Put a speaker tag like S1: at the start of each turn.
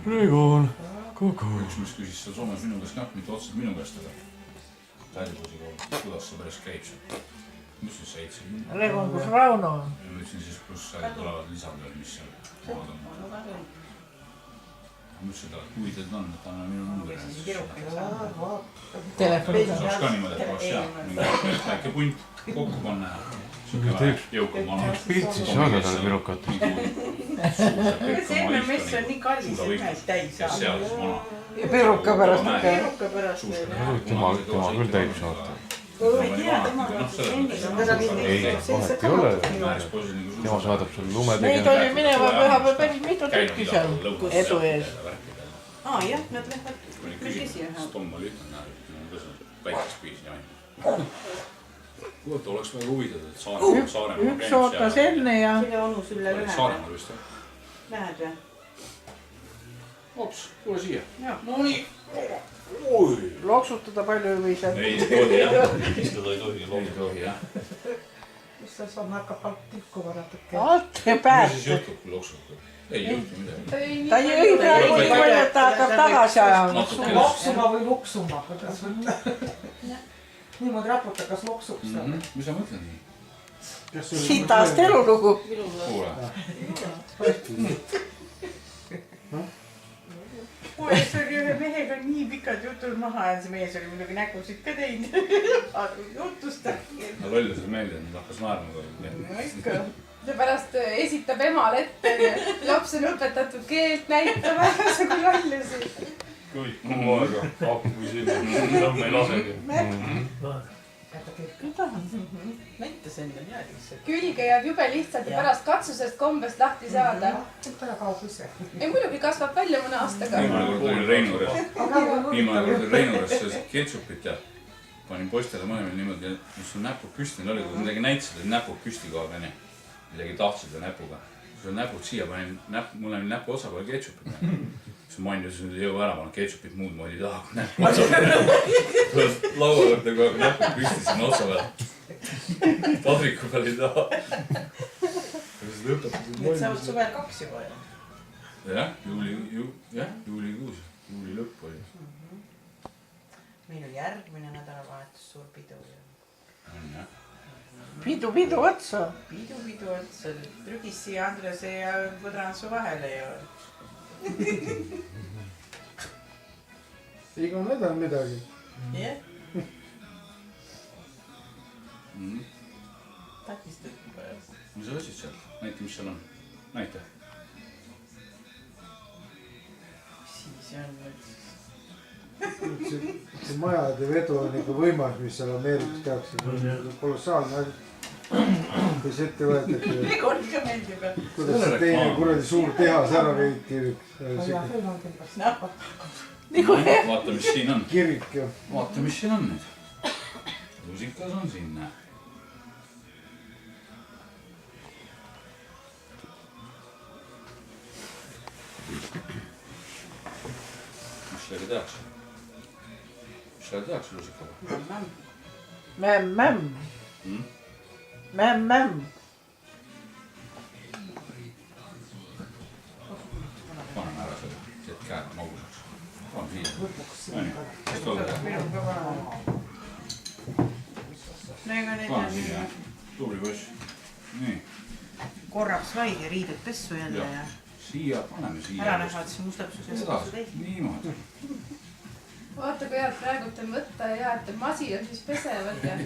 S1: Regon, kogu.
S2: Üks mis küsis seal Soomes minu käest mitte otseselt minu käest, aga Tallipusiga, kuidas see päris käib seal. Mis siis said siin?
S3: Regon, kus Rauno on?
S2: Ma ütlesin siis, kus tulevad lisad veel, mis seal maad on. Ma ütlesin talle, kui teid on, et anna minu number.
S3: Telefoniga.
S2: Saaks ka niimoodi, et oleks hea. Väike punt kokku panna ja jõukam vana.
S1: Pilt siis saada talle pirukat.
S4: See MMS on nii kallis, et mees täis saada.
S2: Kes seal siis vana?
S3: Ja piruka pärast ikka.
S4: Piruka pärast veel.
S1: Tema küll täib saata.
S4: Ma ei tea, tema peab siis endis on väga
S1: Ei, vahet ei ole. Tema saadab sul lume
S3: Neid oli mineva pühapäev päris mitu tükki seal edu ees.
S4: Jah, nad lähevad märgisi ühe.
S2: Tom oli ütelnud, et väikest piisi jah. Kuulata oleks väga huvitatud, et Saaremaal
S3: Üks ootas enne ja...
S4: Sille onus üle ühe.
S2: Saaremaal vist jah?
S4: Lähed või?
S2: Hops, tule siia.
S4: No
S2: nii. Oi.
S3: Loksutada palju ei või seal.
S2: Ei tohi jah. Istada ei tohi, loomi tohi jah.
S3: Mis sa saad hakkab alt tikkuma natuke. Alt ja päält.
S2: Mis siis juhtub, kui loksutab? Ei juhtu midagi.
S3: Ta ei praegu nii palju, et ta hakkab tagasi ajama.
S5: Loksuma või luksuma, kuidas võtta. Niimoodi raputa, kas loksuks seal.
S2: Mis sa mõtled nii?
S3: Sitast elulugu.
S2: Kuule.
S4: Poes oli ühe mehega nii pikad jutud maha ja see mees oli muidugi nägusid ka teinud. Jutustab.
S2: No lollus oli meeldib, nüüd hakkas naerma.
S4: No ikka.
S6: Seepärast esitab emal ette, laps on õpetatud keelt näitama, kui lollusi.
S1: Kõik muu aega pakku sinna, me ei lasegi.
S4: Näitas enda teadis.
S6: Külge jääb jube lihtsalt ja pärast katsusest kombest lahti saada.
S5: Täna kaob ise.
S6: Ei muidugi kasvab välja mõne aastaga.
S2: Viimane kord oli Reinu juures selles ketšupit ja panin poistele mõlemad niimoodi, mis on näpud püsti, neil oli, kui midagi näitasid, et näpud püsti kogu aeg, midagi tahtsid või näpuga. Kui sul näpud siia panin, mul oli näpu osa peal ketšupit. See Manjus nüüd ei jõu ära, ma olen ketšupit muud moodi ei taha, kui näpu otsa peal. Laua juurde kogu aeg näpud püsti sinna otsa peal. Padriku peal ei taha.
S4: Need saavad suvel 2 juba ju.
S2: Jah, juulikuus, juuli lõpp oli.
S4: Meil on järgmine nädalavahetus suur pidu.
S3: Pidu otsa.
S4: Pidu otsa. Trügis siia Andrese ja Põdransu vahele ju.
S5: Iga nädal midagi.
S4: Jah. Takistad juba jah.
S2: Mis sa otsid sealt? Näita, mis seal on. Näita.
S4: Siis on nüüd.
S5: See majade vedu on ikka võimas, mis seal Ameerikas tehakse. See on kolossaalne asi. Kes ette võetakse.
S4: Igor ka meeldib.
S5: Kuidas see teine kuradi suur tehas ära veiti.
S2: Vaata, mis siin on.
S5: Kirik ju.
S2: Vaata, mis siin on nüüd. Lusikas on siin, näe. Mis sellega tehakse? Mis sellega tehakse lusikaga?
S3: Mämm.
S2: Panen ära selle, et käed magusaks. On siia. Mis tolle teha? Panen siia. Tubli poiss. Nii.
S4: Korraks vaid ja riided pessu jälle ja.
S2: Siia, paneme siia.
S4: Ära näha, et see mustapsusest vastu teist.
S2: Niimoodi.
S6: Vaata, kui head praegult on võtta ja hea, et masiad siis pesevad ja